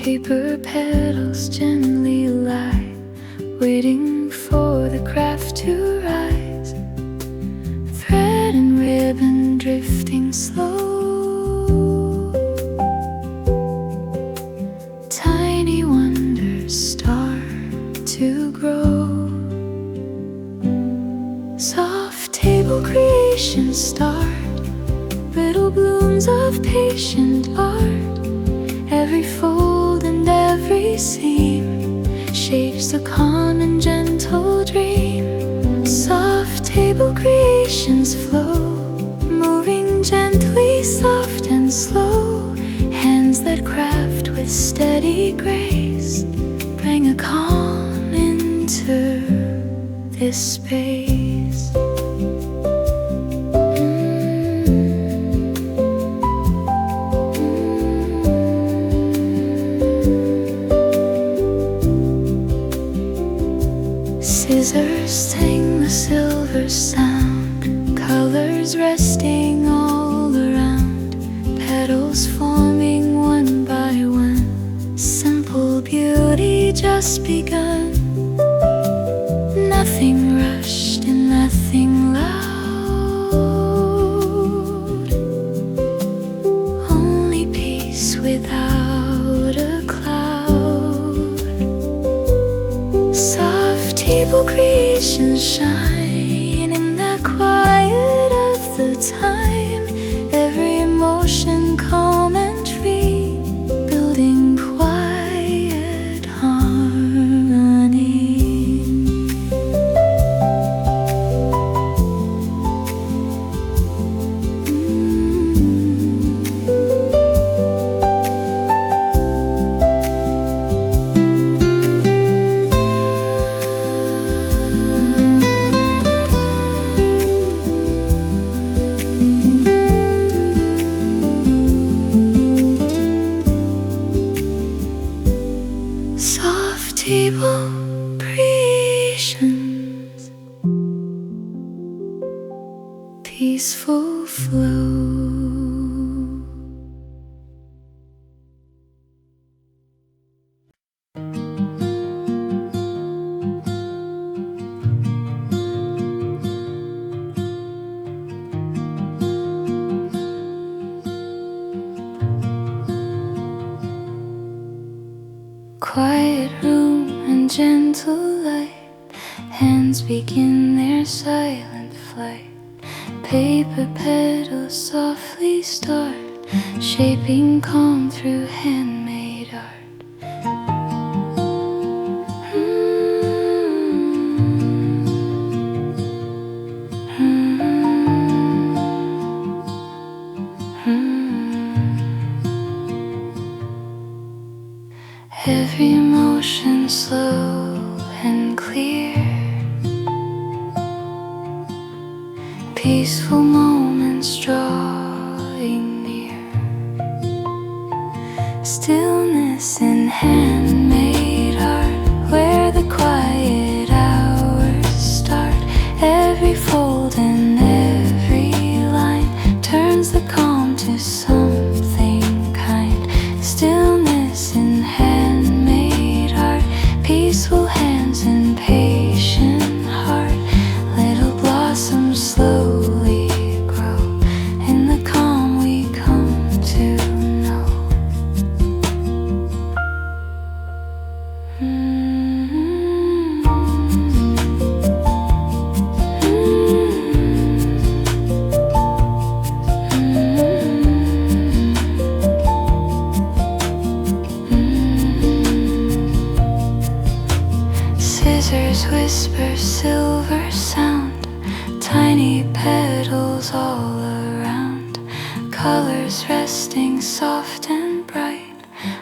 Paper petals gently lie, waiting for the craft to rise. Thread and ribbon drifting slow. Tiny wonders start to grow. Soft table creations start, brittle blooms of patient art. Every fold and every seam shapes a calm and gentle dream. Soft table creations flow, moving gently, soft and slow. Hands that craft with steady grace bring a calm into this space. Scissors sing the silver sound, colors resting all around, petals forming one by one, simple beauty just begun. Nothing rushed and nothing loud, only peace without a cloud. Soft table creations shine in the quiet of the time. Every emotion calm and free, building quiet harmony. Soft table creations, peaceful flow. Quiet room and gentle light, hands begin their silent flight. Paper petals softly start, shaping calm through handmade art. Every emotion slow and clear, peaceful moments drawing near. Stillness in handmade art, where the quiet hours start. Every fold and every line turns the calm to something kind. Stillness in handmade art, peaceful hands and patient heart. Little blossoms slowly grow in the calm we come to know. Scissors whisper silver sound, tiny petals all around. Colors resting soft and bright,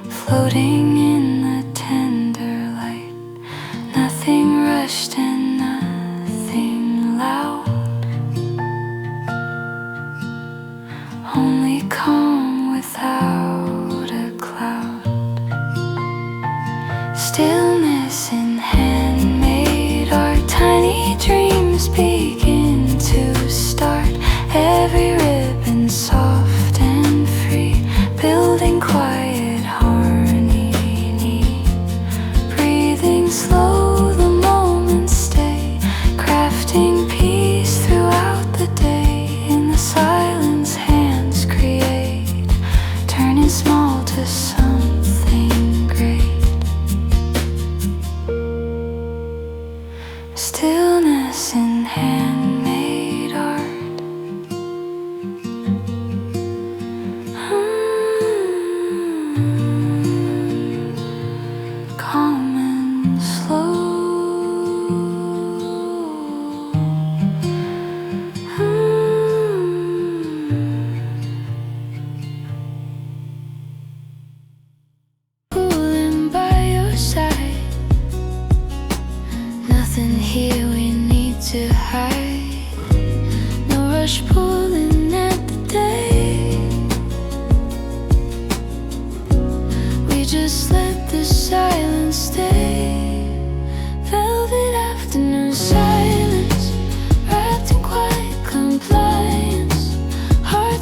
floating in the tender light. Nothing rushed and nothing loud, only calm without a cloud. Stillness in handmade art, tiny dreams begin to start. Every ribbon soft and free, building quiet harmony.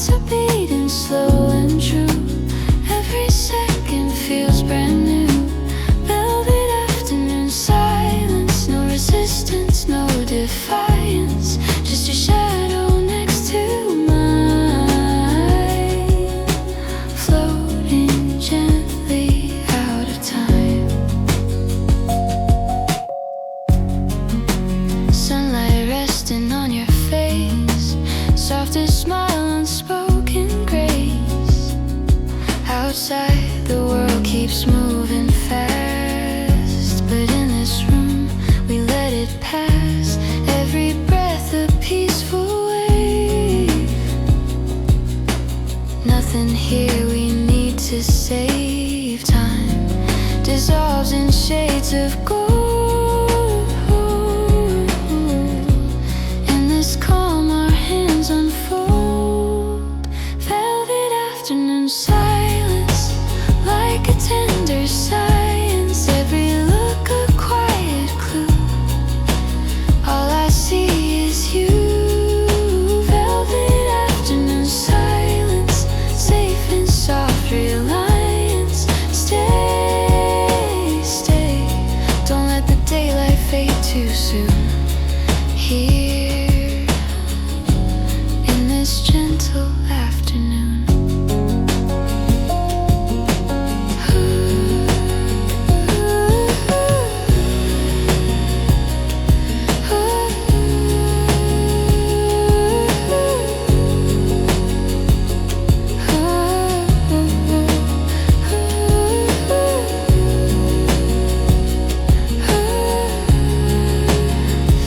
hearts are beating slow and true. Every second feels brand new. Velvet afternoon silence, no resistance, no defiance, just a shadow next to mine, floating gently out of time. Sunlight resting on your face, softest smile, unspoken grace. Outside the world keeps moving fast, but in this room we let it pass. Every breath a peaceful wave. Nothing here we need to save. Time dissolves in shades of gold. In this calm our hands unfold. Velvet afternoon silence, like a tender science. Every look a quiet clue. All I see is you. Velvet afternoon silence, safe in soft reliance. Stay, stay, don't let the daylight fade too soon. Here, in this gentle afternoon.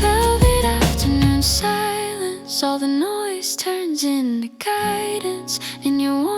Velvet afternoon silence, all the noise turns into guidance in your warm